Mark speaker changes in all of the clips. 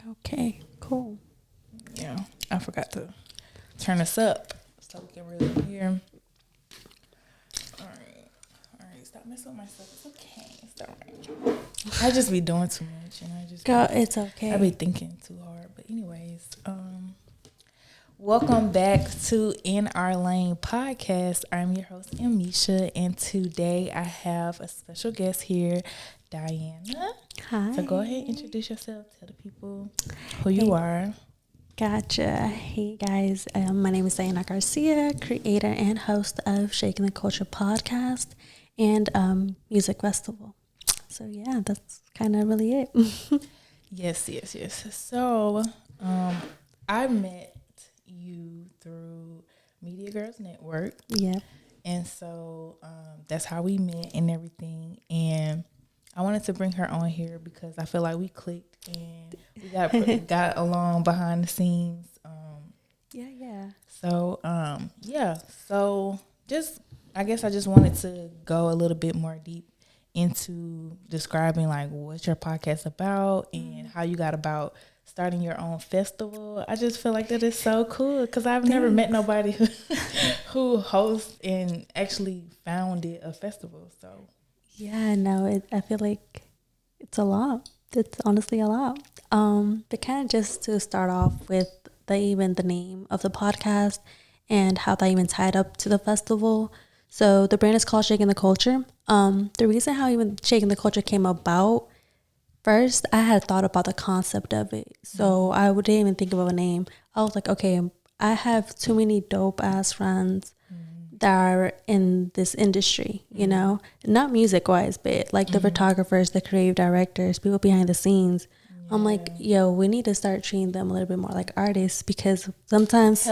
Speaker 1: Okay, cool.
Speaker 2: Yeah, I forgot to turn this up so we can really hear. All right. Stop messing with my stuff. It's okay. It's all right. I just be doing too much, and
Speaker 1: Girl, it's okay.
Speaker 2: I be thinking too hard. But anyways, welcome back to In Our Lane podcast. I'm your host, Emmeisha, and today I have a special guest here, Diana.
Speaker 1: Hi.
Speaker 2: So go ahead and introduce yourself. Tell the people who you are.
Speaker 1: Gotcha. Hey guys, my name is Diana Garcia, creator and host of Shaking the Culture podcast and music festival. So yeah, that's kind of really it.
Speaker 2: Yes. So I met you through Media Girls Network.
Speaker 1: Yeah.
Speaker 2: And so that's how we met and everything. And I wanted to bring her on here because I feel like we clicked and we got along behind the scenes.
Speaker 1: Yeah.
Speaker 2: So So I guess I just wanted to go a little bit more deep into describing like what your podcast about and how you got about starting your own festival. I just feel like that is so cool because I've never met nobody who hosts and actually founded a festival. So
Speaker 1: Yeah, no, I feel like it's a lot. It's honestly a lot. But kind of just to start off with the name of the podcast and how that even tied up to the festival. So the brand is called Shaking the Culture. The reason how even Shaking the Culture came about, first I had thought about the concept of it. So I didn't even think of a name. I was like, okay, I have too many dope ass friends that are in this industry, you know, not music wise, but like the photographers, the creative directors, people behind the scenes. I'm like, yo, we need to start treating them a little bit more like artists because sometimes.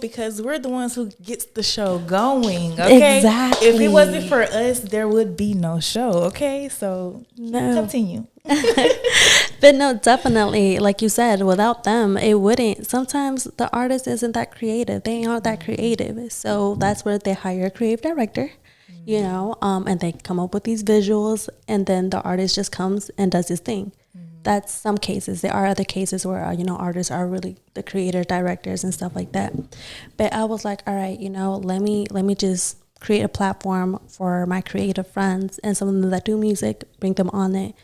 Speaker 2: Because we're the ones who gets the show going. Okay,
Speaker 1: exactly.
Speaker 2: If it wasn't for us, there would be no show. Okay, so continue.
Speaker 1: But no, definitely, like you said, without them, it wouldn't. Sometimes the artist isn't that creative. They aren't that creative. So that's where they hire a creative director, you know, and they come up with these visuals, and then the artist just comes and does his thing. That's some cases. There are other cases where, you know, artists are really the creator directors and stuff like that. But I was like, all right, you know, let me just create a platform for my creative friends and some of them that do music, bring them on it.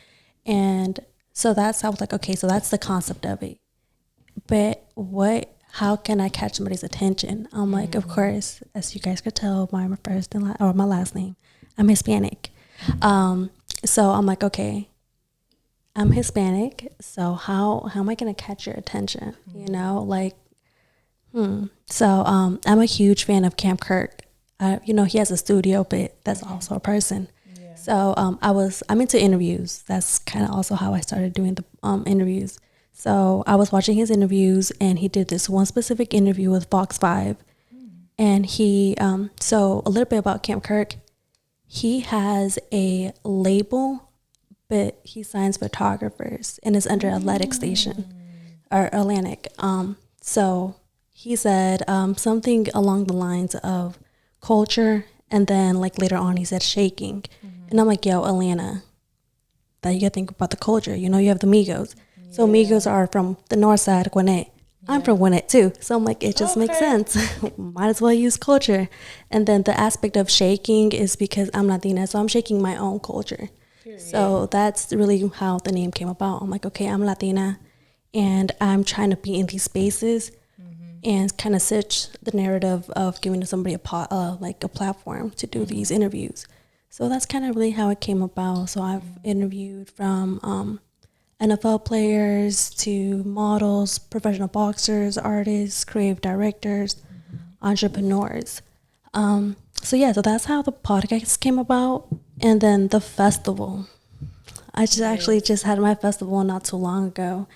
Speaker 1: And so I was like, okay, so that's the concept of it. But how can I catch somebody's attention? I'm like, of course, as you guys could tell by my first and my last name, I'm Hispanic. So I'm like, okay, I'm Hispanic. So how am I going to catch your attention? You know, like, So I'm a huge fan of Camp Kirk. You know, he has a studio, but that's also a person. Yeah. So I'm into interviews. That's kind of also how I started doing the interviews. So I was watching his interviews, and he did this one specific interview with Fox 5. And he, so a little bit about Camp Kirk. He has a label, but he signs photographers, and it's under Atlantic Station, or Atlantic. So he said something along the lines of culture, and then like later on he said shaking. And I'm like, yo, Atlanta, that you gotta think about the culture. You know, you have the Migos. So Migos are from the north side, Gwinnett. I'm from Gwinnett too. So I'm like, it just makes sense. Might as well use culture. And then the aspect of shaking is because I'm Latina, so I'm shaking my own culture. Period. So that's really how the name came about. I'm like, okay, I'm Latina, and I'm trying to be in these spaces and kind of switch the narrative of giving somebody a platform to do these interviews. So that's kind of really how it came about. So I've interviewed from NFL players to models, professional boxers, artists, creative directors, entrepreneurs. So that's how the podcast came about. And then the festival. I actually just had my festival not too long ago.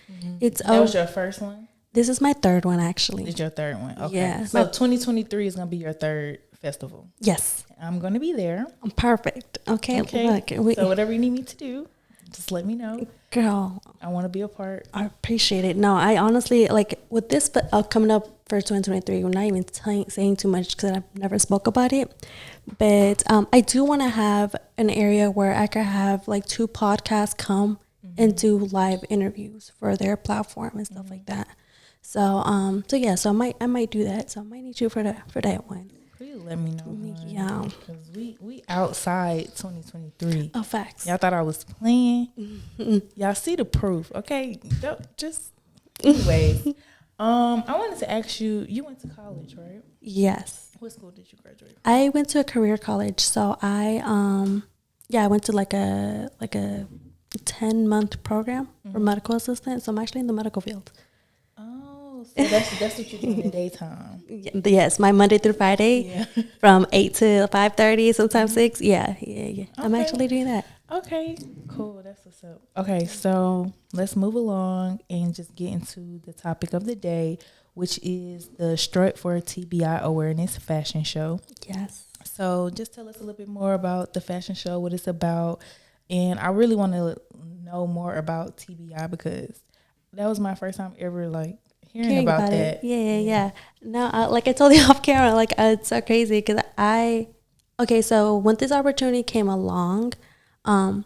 Speaker 2: That was your first one?
Speaker 1: This is my third one, actually.
Speaker 2: It's your third one. Okay.
Speaker 1: Yeah.
Speaker 2: So 2023 is going to be your third festival.
Speaker 1: Yes.
Speaker 2: I'm going to be there.
Speaker 1: Perfect. Okay. Look,
Speaker 2: so whatever you need me to do, just let me know.
Speaker 1: Girl.
Speaker 2: I want to be a part.
Speaker 1: I appreciate it. No, I honestly, like with this coming up for 2023, I'm not even saying too much because I've never spoke about it. But I do want to have an area where I could have like 2 podcasts come and do live interviews for their platform and stuff like that. So yeah, so I might do that. So I might need you for that one.
Speaker 2: Please let me know.
Speaker 1: Yeah.
Speaker 2: Because we outside 2023.
Speaker 1: Oh, facts.
Speaker 2: Y'all thought I was playing. Y'all see the proof, okay? Just anyways. I wanted to ask you. You went to college, right?
Speaker 1: Yes.
Speaker 2: What school did you graduate from?
Speaker 1: I went to a career college. So I went to like a 10-month program for medical assistant. So I'm actually in the medical field.
Speaker 2: Oh, so that's what you do in the daytime.
Speaker 1: Yes, my Monday through Friday from 8 to 5:30, sometimes 6. Yeah. Okay. I'm actually doing that.
Speaker 2: Okay, cool. That's what's up. Okay, so let's move along and just get into the topic of the day, which is the Strut for TBI Awareness fashion show.
Speaker 1: Yes.
Speaker 2: So just tell us a little bit more about the fashion show, what it's about. And I really want to know more about TBI because that was my first time ever hearing about that.
Speaker 1: Yeah. No, like I told you off camera, it's so crazy because so when this opportunity came along, I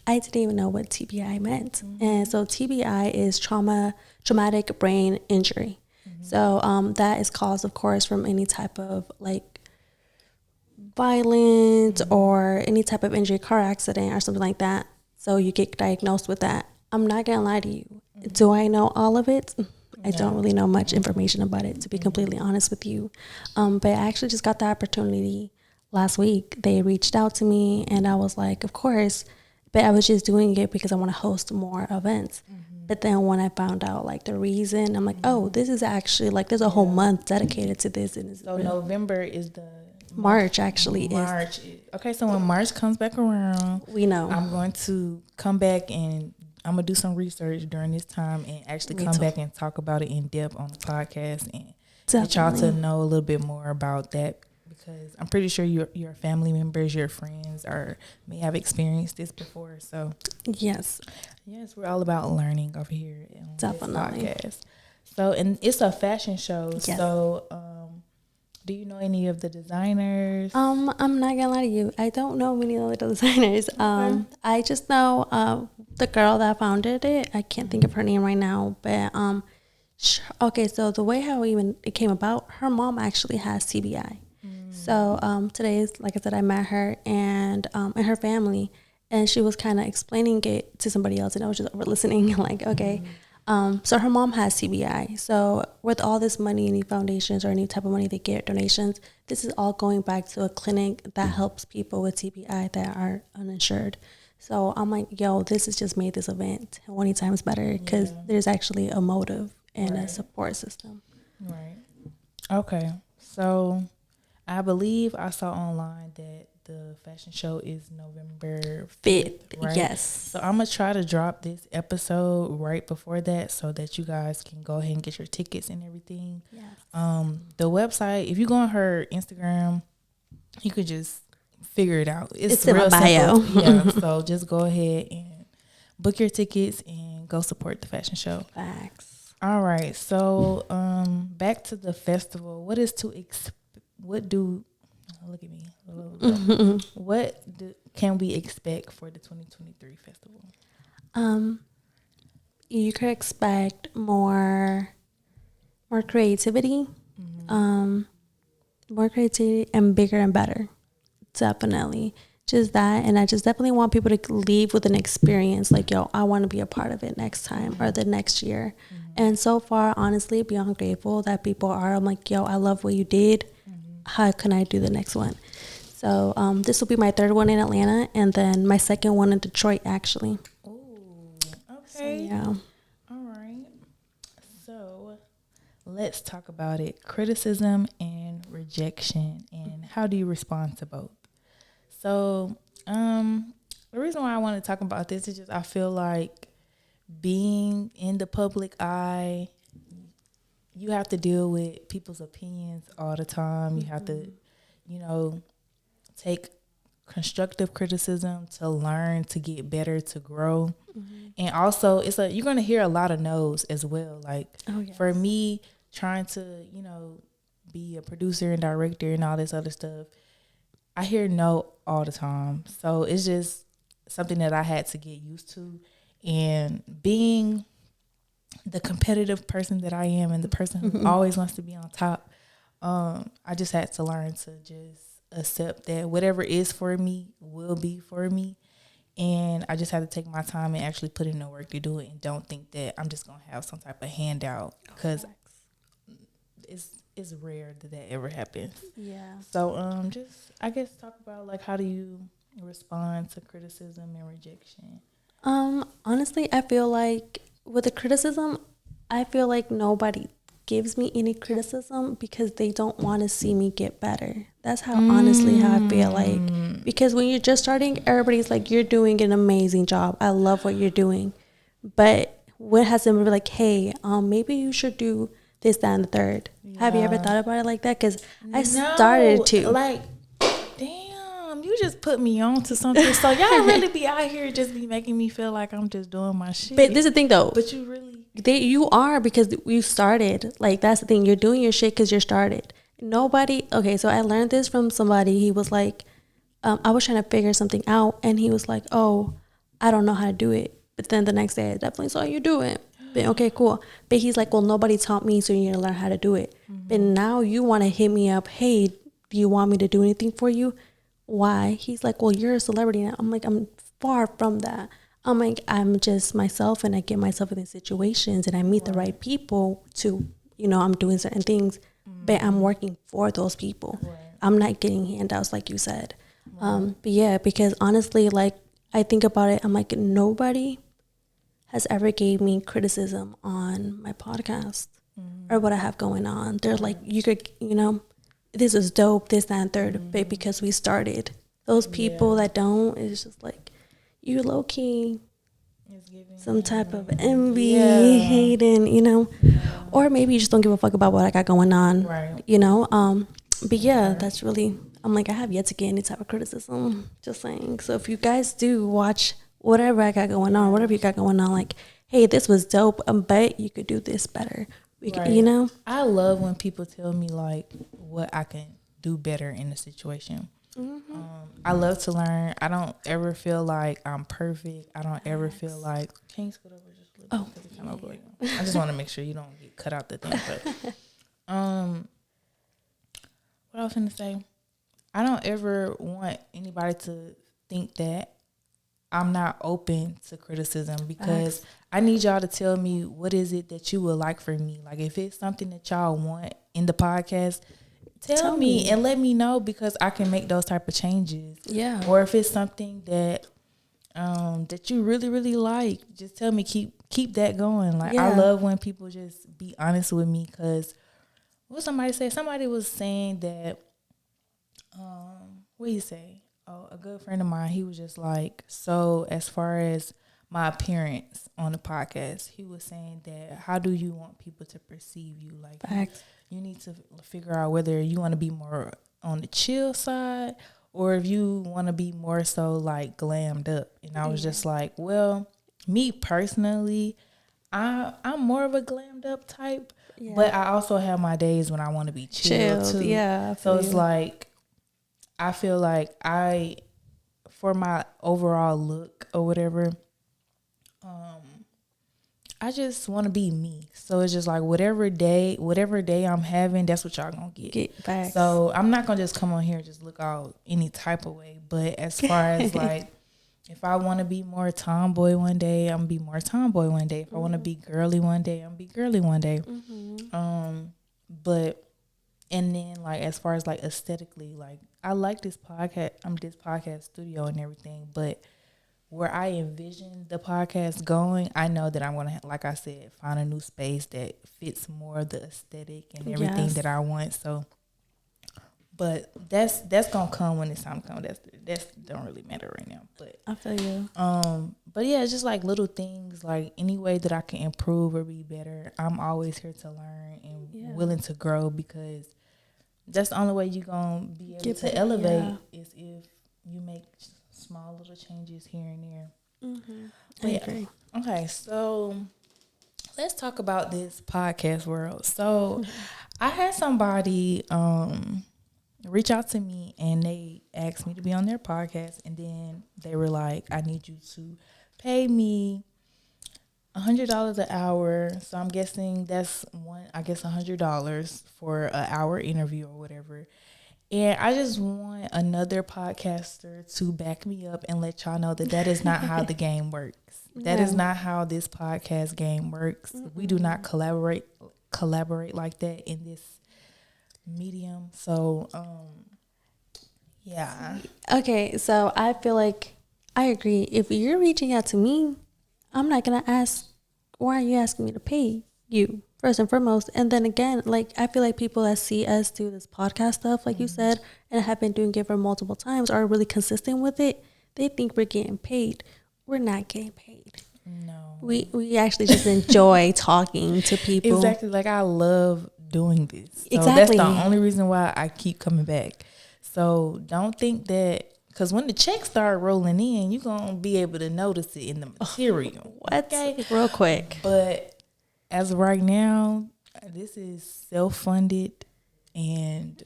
Speaker 1: didn't even know what TBI meant. And so TBI is traumatic brain injury. So that is caused, of course, from any type of violence or any type of injury, car accident or something like that. So you get diagnosed with that. I'm not gonna lie to you. Do I know all of it? I don't really know much information about it, to be completely honest with you. But I actually just got the opportunity last week. They reached out to me and I was like, of course, but I was just doing it because I want to host more events. But then when I found out the reason, I'm like, oh, this is actually there's a whole month dedicated to this. And
Speaker 2: so November is the
Speaker 1: March actually
Speaker 2: is. Okay, so when March comes back around,
Speaker 1: we know
Speaker 2: I'm going to come back and I'm gonna do some research during this time and actually come back and talk about it in depth on the podcast and get y'all to know a little bit more about that, because I'm pretty sure your family members, your friends may have experienced this before. So yes, we're all about learning over here on this podcast. So, and it's a fashion show. Yes. So do you know any of the designers?
Speaker 1: I'm not gonna lie to you, I don't know many of the designers. Okay. I just know the girl that founded it. I can't think of her name right now, but okay, so the way how it came about, her mom actually has TBI. So today is, like I said, I met her and her family, and she was kind of explaining it to somebody else, and I was just over listening okay. So her mom has TBI. So with all this money, any foundations or any type of money they get, donations, this is all going back to a clinic that helps people with TBI that are uninsured. So I'm like, yo, this has just made this event 20 times better because there's actually a motive and a support system.
Speaker 2: Right. Okay. So I believe I saw online that the fashion show is November 5th, right?
Speaker 1: Yes.
Speaker 2: So I'm going to try to drop this episode right before that so that you guys can go ahead and get your tickets and everything. Yes. The website, if you go on her Instagram, you could just figure it out. It's real
Speaker 1: in my bio.
Speaker 2: Yeah, so just go ahead and book your tickets and go support the fashion show.
Speaker 1: Facts.
Speaker 2: All right. So back to the festival. Look at me. What can we expect for the 2023 festival?
Speaker 1: You could expect more creativity, more creativity, and bigger and better. Definitely, just that, and I just definitely want people to leave with an experience yo, I want to be a part of it next time or the next year. And so far, honestly, beyond grateful that people are. I'm like, yo, I love what you did. How can I do the next one? So this will be my third one in Atlanta, and then my second one in Detroit, actually.
Speaker 2: Oh, okay.
Speaker 1: So, yeah.
Speaker 2: All right. So let's talk about it. Criticism and rejection, and how do you respond to both? So the reason why I want to talk about this is just I feel like being in the public eye, you have to deal with people's opinions all the time. You have to, take constructive criticism to learn, to get better, to grow. And also you're going to hear a lot of no's as well. For me, trying to, be a producer and director and all this other stuff, I hear no all the time. So it's just something that I had to get used to. And being the competitive person that I am and the person who always wants to be on top, I just had to learn to just accept that whatever is for me will be for me. And I just had to take my time and actually put in the work to do it, and don't think that I'm just going to have some type of handout, because it's rare that ever happens.
Speaker 1: Yeah.
Speaker 2: So just, I guess, talk about like, how do you respond to criticism and rejection?
Speaker 1: Honestly, I feel like with the criticism, I feel like nobody gives me any criticism because they don't want to see me get better. That's how honestly how I feel like, because when you're just starting, everybody's like, you're doing an amazing job. I love what you're doing. But what has them be like, hey, maybe you should do this, that, and the third. Yeah. Have you ever thought about it like that? Because I started to.
Speaker 2: Like, damn, you just put me on to something. So y'all really be out here just be making me feel like I'm just doing my shit.
Speaker 1: But this is the thing though.
Speaker 2: But you really.
Speaker 1: You are, because you started. Like, that's the thing. You're doing your shit because you're started. Nobody. Okay, so I learned this from somebody. He was like, I was trying to figure something out, and he was like, oh, I don't know how to do it. But then the next day, I definitely saw you do it. But okay, cool. But he's like, well, nobody taught me, so you need to learn how to do it. But now you want to hit me up. Hey, do you want me to do anything for you? Why? He's like, well, you're a celebrity now. I'm like, I'm far from that. I'm like, I'm just myself, and I get myself in these situations, and I meet the right people to, I'm doing certain things, but I'm working for those people. Right. I'm not getting handouts like you said. Right. But yeah, because honestly, like, I think about it, I'm like, nobody has ever gave me criticism on my podcast or what I have going on. They're like, you could, this is dope, this, that, and third, but because we started, those people that don't, it's just like, you low key, some type of envy, hating, or maybe you just don't give a fuck about what I got going on, right? But yeah, that's really, I'm like, I have yet to get any type of criticism. Just saying. So if you guys do watch whatever I got going on, whatever you got going on, like, hey, this was dope, but you could do this better. Right.
Speaker 2: I love when people tell me like what I can do better in a situation. I love to learn. I don't ever feel like I'm perfect. I don't ever feel like, can you scoot over just a little bit? Kind of like, I just want to make sure you don't get cut out the thing. But what I was going to say, I don't ever want anybody to think that I'm not open to criticism, because I need y'all to tell me what is it that you would like for me. Like, if it's something that y'all want in the podcast, tell me and let me know, because I can make those type of changes. Yeah. Or if it's something that that you really, really like, just tell me, keep that going. Like, I love when people just be honest with me, because what somebody said? Somebody was saying that, what do you say? Oh, a good friend of mine, he was just like, so as far as my appearance on the podcast, he was saying that, how do you want people to perceive you? Like, you need to figure out whether you want to be more on the chill side, or if you want to be more so like glammed up. And I was just like, well, me personally, I'm more of a glammed up type, but I also have my days when I want to be chill too. Yeah. So it's like, I feel like for my overall look or whatever, I just want to be me. So it's just like, whatever day I'm having, that's what y'all gonna get back. So I'm not gonna just come on here and just look out any type of way. But as far as like, if I want to be more tomboy one day, I'm gonna be more tomboy one day. If I want to be girly one day, I'm gonna be girly one day. But and then, like, as far as like aesthetically, like, I like this podcast. This podcast studio and everything, but where I envision the podcast going, I know that I'm gonna, like I said, find a new space that fits more of the aesthetic and everything that I want. So, but that's gonna come when it's time to come. That's don't really matter right now. But
Speaker 1: I feel you.
Speaker 2: But yeah, it's just like little things, like any way that I can improve or be better. I'm always here to learn and willing to grow, because that's the only way you're gonna be able to elevate is if you make small little changes here and there. I agree. Okay, so let's talk about this podcast world. So I had somebody reach out to me, and they asked me to be on their podcast, and then they were like, I need you to pay me $100 an hour. So I'm guessing that's $100 for an hour interview or whatever. And I just want another podcaster to back me up and let y'all know that is not how the game works. That is not how this podcast game works. We do not collaborate like that in this medium. So, yeah.
Speaker 1: Okay, so I feel like I agree. If you're reaching out to me, I'm not gonna ask, why are you asking me to pay you first and foremost? And then again, like I feel like people that see us do this podcast stuff, like you said, and have been doing it for multiple times, are really consistent with it. They think we're getting paid. We're not getting paid.
Speaker 2: No.
Speaker 1: We actually just enjoy talking to people.
Speaker 2: Exactly. Like I love doing this. So
Speaker 1: exactly.
Speaker 2: That's the only reason why I keep coming back. So don't think that, because when the checks start rolling in, you're going to be able to notice it in the material.
Speaker 1: What? Okay? Real quick.
Speaker 2: But as of right now, this is self-funded, and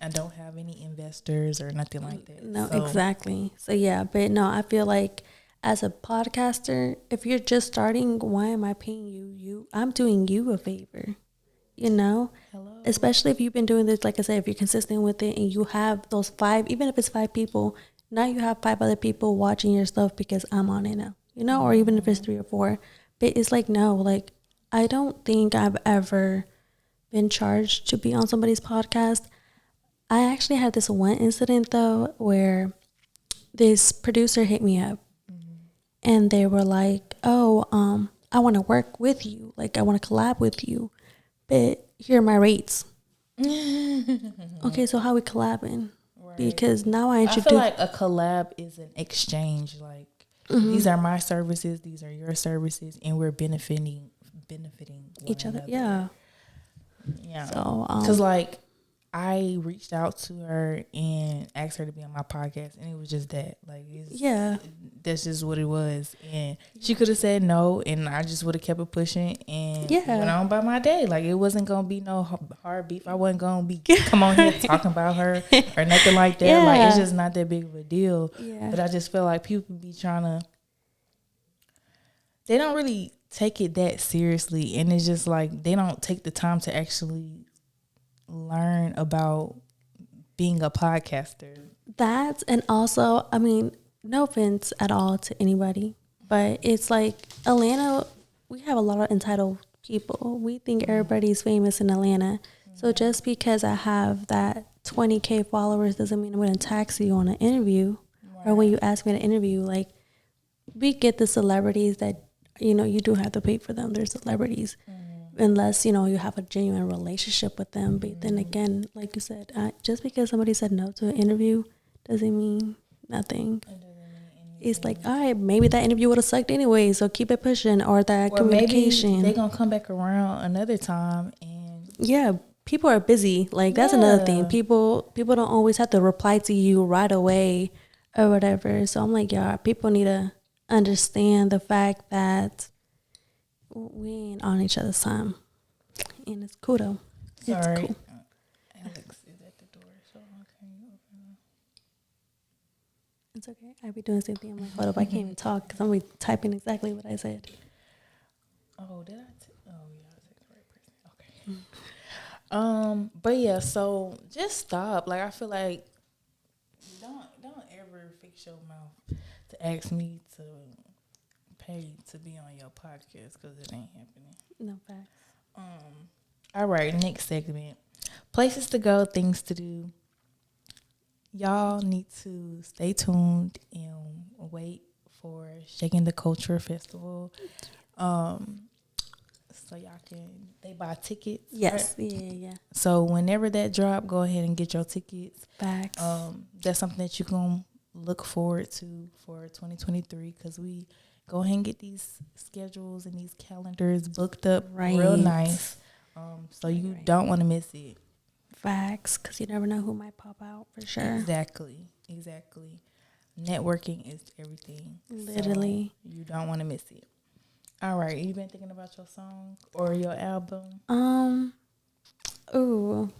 Speaker 2: I don't have any investors or nothing like that.
Speaker 1: No, exactly. So yeah, but no, I feel like as a podcaster, if you're just starting, why am I paying you? I'm doing you a favor, you know?
Speaker 2: Hello.
Speaker 1: Especially if you've been doing this, like I said, if you're consistent with it and you have those 5, even if it's 5 people, now you have 5 other people watching your stuff because I'm on it now, you know, or even if it's 3 or 4. But it's like, no, like, I don't think I've ever been charged to be on somebody's podcast. I actually had this one incident, though, where this producer hit me up and they were like, oh, I want to work with you. Like, I want to collab with you, but here are my rates. Okay, so how we collabing? Right. Because now I
Speaker 2: feel like a collab is an exchange. Like, these are my services, these are your services, and we're benefiting
Speaker 1: each other.
Speaker 2: Yeah. So, because like, I reached out to her and asked her to be on my podcast, and it was just that. Like, that's just what it was. And she could have said no, and I just would have kept it pushing and went on by my day. Like, it wasn't gonna be no hard beef. I wasn't gonna be come on here talking about her or nothing like that. Yeah. Like, it's just not that big of a deal. Yeah. But I just feel like people be trying to. They don't really take it that seriously, and it's just like they don't take the time to actually learn about being a podcaster.
Speaker 1: That, and also, I mean, no offense at all to anybody, but it's like Atlanta, we have a lot of entitled people. We think everybody's famous in Atlanta. So just because I have that 20K followers doesn't mean I'm going to tax you on an interview. Or when you ask me to interview, like, we get the celebrities that, you know, you do have to pay for them. They're celebrities. Unless, you know, you have a genuine relationship with them. But then again, like you said, just because somebody said no to an interview doesn't mean nothing. It's like, all right, maybe that interview would have sucked anyway, so keep it pushing. Or that communication.
Speaker 2: Maybe they're going to come back around another time. And
Speaker 1: yeah, people are busy. Like, that's another thing. People don't always have to reply to you right away or whatever. So I'm like, yeah, people need to understand the fact that we ain't on each other's time, and it's cool though. It's
Speaker 2: Sorry.
Speaker 1: Cool.
Speaker 2: Alex is at the door, so can you open
Speaker 1: It's okay. I be doing the same thing. I'm like, hold up, I can't even talk because I'm be typing exactly what I said.
Speaker 2: Oh, did I? Oh, yeah, I said the right person. Okay. But yeah, so just stop. Like, I feel like don't ever fix your mouth to ask me to pay to be on your podcast, because it ain't happening.
Speaker 1: No facts.
Speaker 2: All right, next segment. Places to go, things to do. Y'all need to stay tuned and wait for Shaking the Culture Festival. So y'all they buy tickets.
Speaker 1: Yes,
Speaker 2: right?
Speaker 1: yeah.
Speaker 2: So whenever that drop, go ahead and get your tickets.
Speaker 1: Facts.
Speaker 2: That's something that you can look forward to for 2023, because we go ahead and get these schedules and these calendars booked up real nice. So you don't want to miss it.
Speaker 1: Facts, because you never know who might pop out for sure.
Speaker 2: Exactly. Networking is everything.
Speaker 1: Literally.
Speaker 2: So you don't want to miss it. All right. You been thinking about your song or your album?
Speaker 1: Ooh.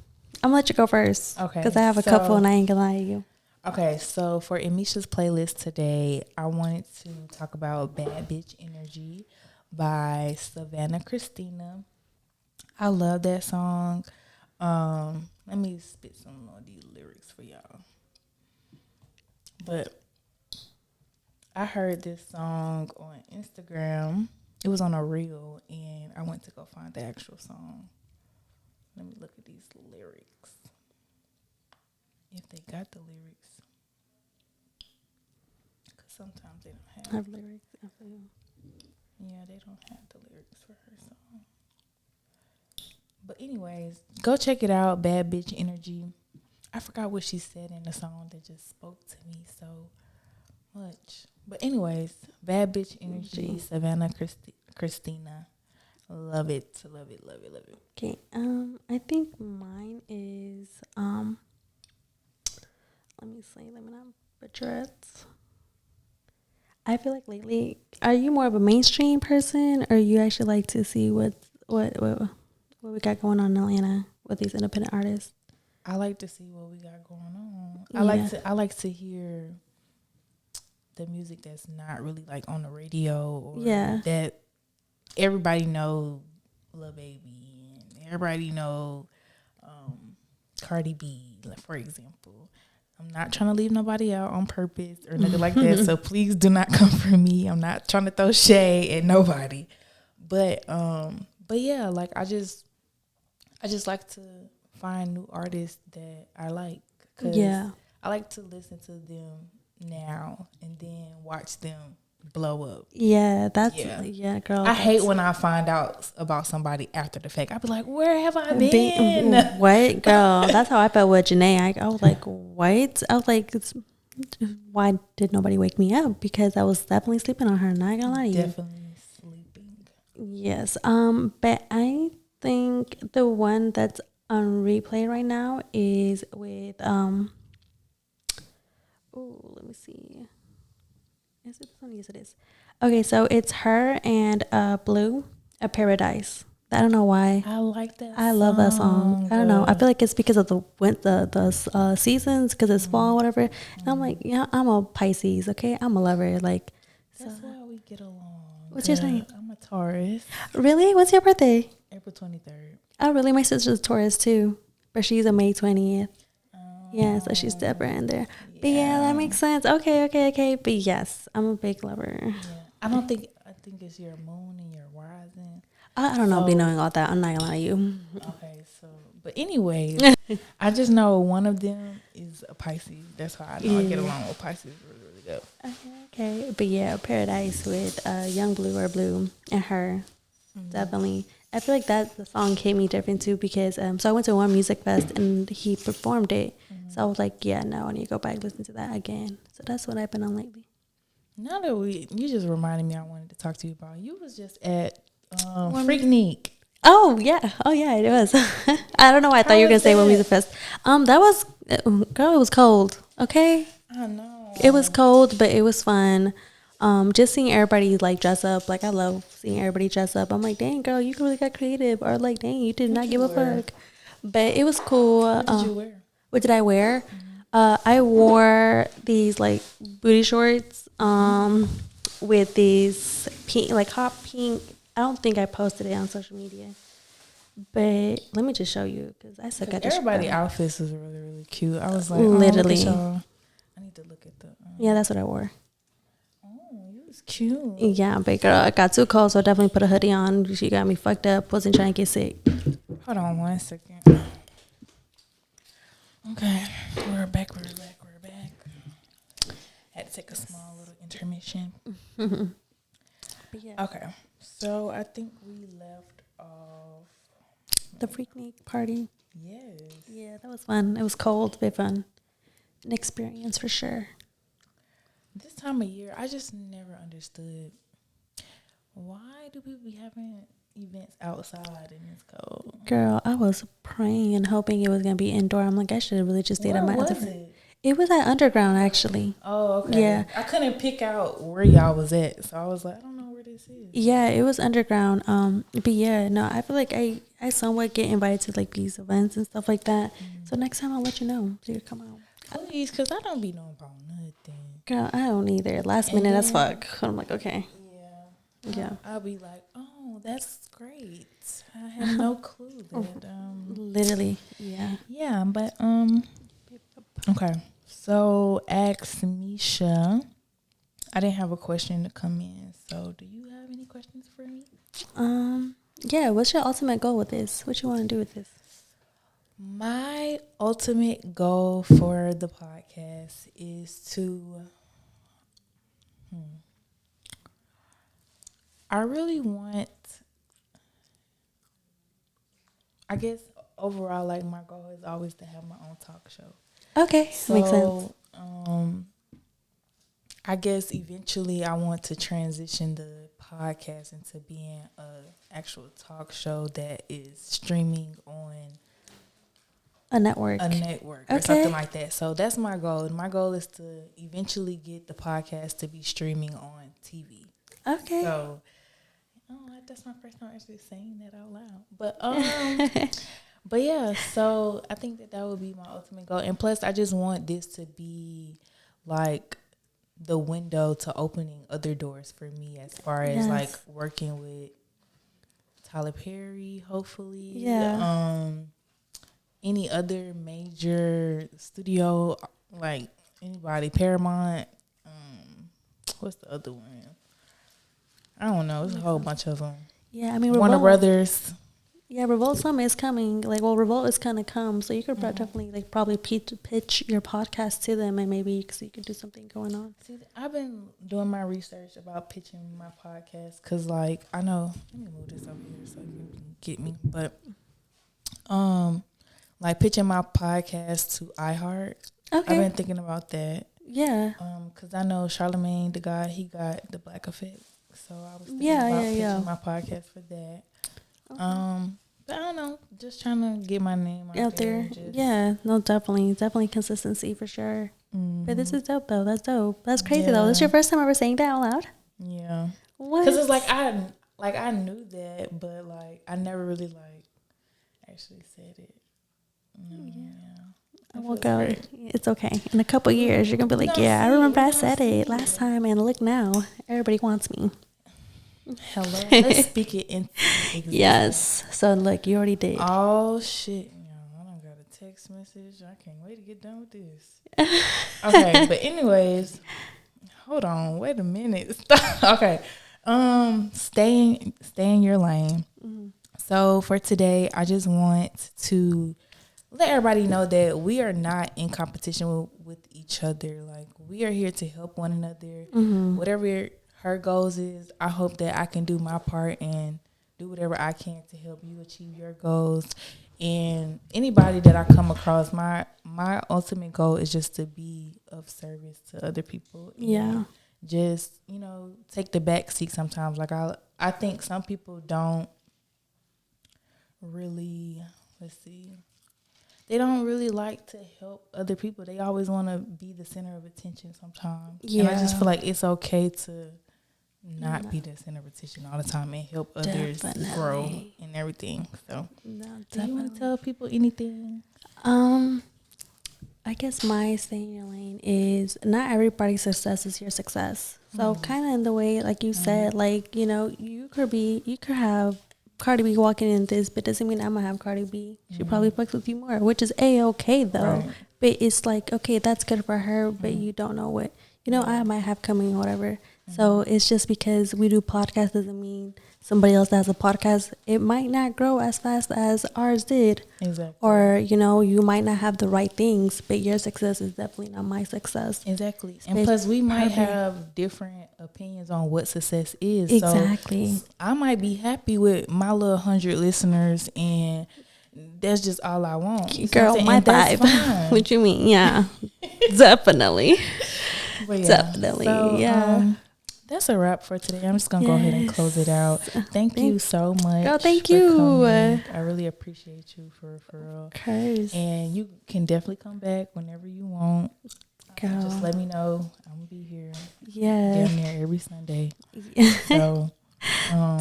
Speaker 1: I'm going to let you go first.
Speaker 2: Okay.
Speaker 1: Because I have a couple and I ain't going to lie to you.
Speaker 2: Okay, so for Emmeisha's playlist today, I wanted to talk about Bad Bitch Energy by Savannah Christina. I love that song. Let me spit some of these lyrics for y'all. But I heard this song on Instagram. It was on a reel, and I went to go find the actual song. Let me look at these lyrics. If they got the lyrics. Because sometimes they don't have.
Speaker 1: Have lyrics.
Speaker 2: Yeah, they don't have the lyrics for her song. But anyways, go check it out. Bad Bitch Energy. I forgot what she said in the song that just spoke to me so much. But anyways, Bad Bitch Energy, Savannah Christina. Love it. Love it. Love it. Love it.
Speaker 1: Okay. I think mine is let me see. Let me not butcher it. I feel like lately, are you more of a mainstream person, or you actually like to see what we got going on in Atlanta with these independent artists?
Speaker 2: I like to see what we got going on.
Speaker 1: Yeah.
Speaker 2: I like to hear the music that's not really like on the radio, or that everybody know Lil Baby and everybody know Cardi B, like, for example. I'm not trying to leave nobody out on purpose or nothing like that. So please do not come for me. I'm not trying to throw shade at nobody. But yeah, like I just like to find new artists that I like. 'Cause I like to listen to them now and then watch them blow up.
Speaker 1: Yeah, girl.
Speaker 2: I hate when I find out about somebody after the fact. I be like, where have I been?
Speaker 1: What, girl? That's how I felt with Janae. I was like, what? I was like, why did nobody wake me up? Because I was definitely sleeping on her. Not gonna lie to you.
Speaker 2: Definitely sleeping.
Speaker 1: Yes. But I think the one that's on replay right now is with let me see. Is it this one? Yes, it is. Okay, so it's her and Blue, A Paradise. I don't know why.
Speaker 2: I like that.
Speaker 1: I love that song. I don't know. I feel like it's because of the seasons, because it's fall, whatever. And I'm like, yeah, I'm a Pisces. Okay, I'm a lover. Like,
Speaker 2: that's why we get along.
Speaker 1: What's your name?
Speaker 2: I'm a Taurus.
Speaker 1: Really? What's your birthday?
Speaker 2: April 23rd.
Speaker 1: Oh, really? My sister's a Taurus too, but she's a May 20th. Yeah, so she's deeper in there. Yeah. But yeah, that makes sense. Okay. But yes, I'm a big lover. Yeah.
Speaker 2: I think it's your moon and your rising.
Speaker 1: I don't know, be knowing all that. I'm not gonna lie to you.
Speaker 2: Okay, but anyways, I just know one of them is a Pisces. That's how I know I get along with Pisces really, really good.
Speaker 1: Okay. But yeah, Paradise with Young Blue or Blue and her. Mm-hmm. Definitely. I feel like the song hit me different too because so I went to one music fest and he performed it. Mm-hmm. So I was like, yeah, no, I need to go back and listen to that again. So that's what I've been on lately.
Speaker 2: Now that you just reminded me, I wanted to talk to you about. You was just at Freaknik.
Speaker 1: Oh yeah, it was. I don't know why I thought you were gonna say one music fest. That was, girl, it was cold. Okay.
Speaker 2: I know.
Speaker 1: It was cold, but it was fun. Just seeing everybody like dress up, like I love seeing everybody dress up. I'm like, dang girl, you really got creative, or like, dang, you did not give a fuck. But it was cool.
Speaker 2: What did you wear?
Speaker 1: What did I wear? I wore these like booty shorts, with these pink, like hot pink. I don't think I posted it on social media, but let me just show you because I suck at this.
Speaker 2: Everybody's outfits was really, really cute. I was like,
Speaker 1: literally.
Speaker 2: I need to look at the.
Speaker 1: Yeah, that's what I wore.
Speaker 2: It's cute.
Speaker 1: Yeah, but girl, I got too cold, so I definitely put a hoodie on. She got me fucked up. Wasn't trying to get sick.
Speaker 2: Hold on 1 second. Okay, we're back. Had to take a small little intermission.
Speaker 1: Yeah.
Speaker 2: Okay, so I think we left off
Speaker 1: the Freaknik party.
Speaker 2: Yes.
Speaker 1: Yeah, that was fun. It was cold, but fun. An experience for sure.
Speaker 2: This time of year, I just never understood why do people be having events outside and it's cold.
Speaker 1: Girl, I was praying and hoping it was gonna be indoor. I'm like, I should have really just stayed at my other. It was at Underground actually.
Speaker 2: Oh, okay.
Speaker 1: Yeah,
Speaker 2: I couldn't pick out where y'all was at, so I was like, I don't know where this is.
Speaker 1: Yeah, it was Underground. But yeah, no, I feel like I somewhat get invited to like these events and stuff like that. Mm-hmm. So next time I'll let you know so you come out.
Speaker 2: Please, because I don't be knowing about nothing.
Speaker 1: Girl, I don't either. Last minute as fuck. I'm like, okay. Yeah.
Speaker 2: I'll be like, oh, that's great. I had no clue that.
Speaker 1: Literally. Yeah.
Speaker 2: Yeah, but okay. So ask Misha. I didn't have a question to come in. So do you have any questions for me?
Speaker 1: Yeah. What's your ultimate goal with this? What you want to do with this?
Speaker 2: My ultimate goal for the podcast is to. I really want. I guess overall, like my goal is always to have my own talk show.
Speaker 1: Okay,
Speaker 2: So,
Speaker 1: makes sense.
Speaker 2: I guess eventually I want to transition the podcast into being a actual talk show that is streaming on
Speaker 1: A network.
Speaker 2: or something like that. So that's my goal. And my goal is to eventually get the podcast to be streaming on TV.
Speaker 1: Okay.
Speaker 2: So, that's my first time actually saying that out loud. But yeah, so I think that would be my ultimate goal. And plus, I just want this to be like the window to opening other doors for me as far as like working with Tyler Perry, hopefully.
Speaker 1: Yeah.
Speaker 2: Any other major studio, like anybody, Paramount. What's the other one? I don't know. There's a whole bunch of them.
Speaker 1: Yeah, I mean,
Speaker 2: Warner Brothers.
Speaker 1: Yeah, Revolt Summit is coming. Like, well, Revolt is gonna come, so you could definitely like probably pitch your podcast to them, and maybe you could do something going on.
Speaker 2: See, I've been doing my research about pitching my podcast because, like, I know. Let me move this over here so you can get me. But, like pitching my podcast to iHeart. Okay. I've been thinking about that.
Speaker 1: Yeah.
Speaker 2: Because I know Charlamagne the God, he got the Black Effect. So I was thinking about pitching my podcast for that. Okay. But I don't know, just trying to get my name out there.
Speaker 1: Yeah, no, definitely consistency for sure. Mm-hmm. But this is dope though. That's dope. That's crazy though. This is your first time ever saying that out loud?
Speaker 2: Yeah. What? Because it's like I knew that, but like I never really like actually said it.
Speaker 1: Well, go. It's okay. In a couple years, you're gonna be like, I remember I said it last time, and look now, everybody wants me.
Speaker 2: Hello, let's speak it into existence.
Speaker 1: Yes. So look, you already did.
Speaker 2: Oh shit! I don't got a text message. I can't wait to get done with this. Okay, but anyways, hold on. Wait a minute. Okay. Stay in your lane. Mm-hmm. So for today, I just want to let everybody know that we are not in competition with each other. Like, we are here to help one another. Mm-hmm. Whatever her goals is, I hope that I can do my part and do whatever I can to help you achieve your goals. And anybody that I come across, my ultimate goal is just to be of service to other people. And just, take the back seat sometimes. Like, I think some people don't really, they don't really like to help other people. They always want to be the center of attention sometimes. Yeah. And I just feel like it's okay to not be the center of attention all the time and help others grow and everything. So, do you want to tell people anything?
Speaker 1: I guess my stay in your lane is not everybody's success is your success. So kind of in the way, like you said, like, you could have Cardi B walking in this, but doesn't mean I'm gonna have Cardi B. She probably fucks with you more, which is A-okay though. Right. But it's like, okay, that's good for her, but you don't know what I might have coming or whatever. So it's just because we do podcasts doesn't mean somebody else that has a podcast, it might not grow as fast as ours did. Exactly. Or, you might not have the right things, but your success is definitely not my success.
Speaker 2: Exactly. And plus, we might have different opinions on what success is.
Speaker 1: Exactly.
Speaker 2: So I might be happy with my little 100 listeners, and that's just all I want.
Speaker 1: Girl, my vibe. What you mean? Yeah. Definitely.
Speaker 2: Definitely. So, that's a wrap for today. I'm just going to go ahead and close it out. Thank you so much.
Speaker 1: Girl, thank you.
Speaker 2: Coming. I really appreciate you for real. And you can definitely come back whenever you want. Girl. Just let me know. I'm going to be here.
Speaker 1: Yeah.
Speaker 2: Down there every Sunday. So,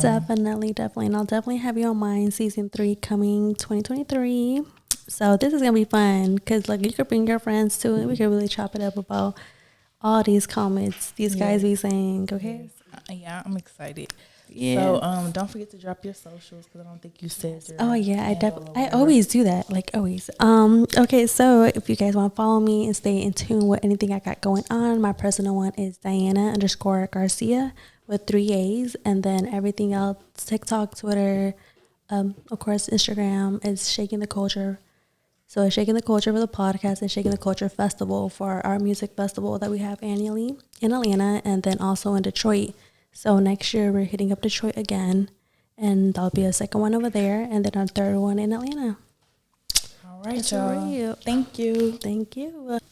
Speaker 1: definitely. And I'll definitely have you on mine. Season 3 coming 2023. So this is gonna be fun because like you could bring your friends too, and we could really chop it up about all these comments these guys be saying. Okay.
Speaker 2: Yes. Yeah, I'm excited.
Speaker 1: Yeah.
Speaker 2: So don't forget to drop your socials because I don't think you said your.
Speaker 1: Oh yeah,
Speaker 2: handle or
Speaker 1: I
Speaker 2: whatever.
Speaker 1: always do that, like always. Okay, so if you guys want to follow me and stay in tune with anything I got going on, my personal one is Diana_Garcia with 3 A's, and then everything else, TikTok, Twitter, of course Instagram is Shaking the Culture. So it's Shaking the Culture for the podcast and Shaking the Culture Festival for our music festival that we have annually in Atlanta and then also in Detroit. So next year we're hitting up Detroit again, and there'll be a second one over there and then a third one in Atlanta.
Speaker 2: All right,
Speaker 1: That's
Speaker 2: y'all.
Speaker 1: real.
Speaker 2: Thank you.
Speaker 1: Thank you.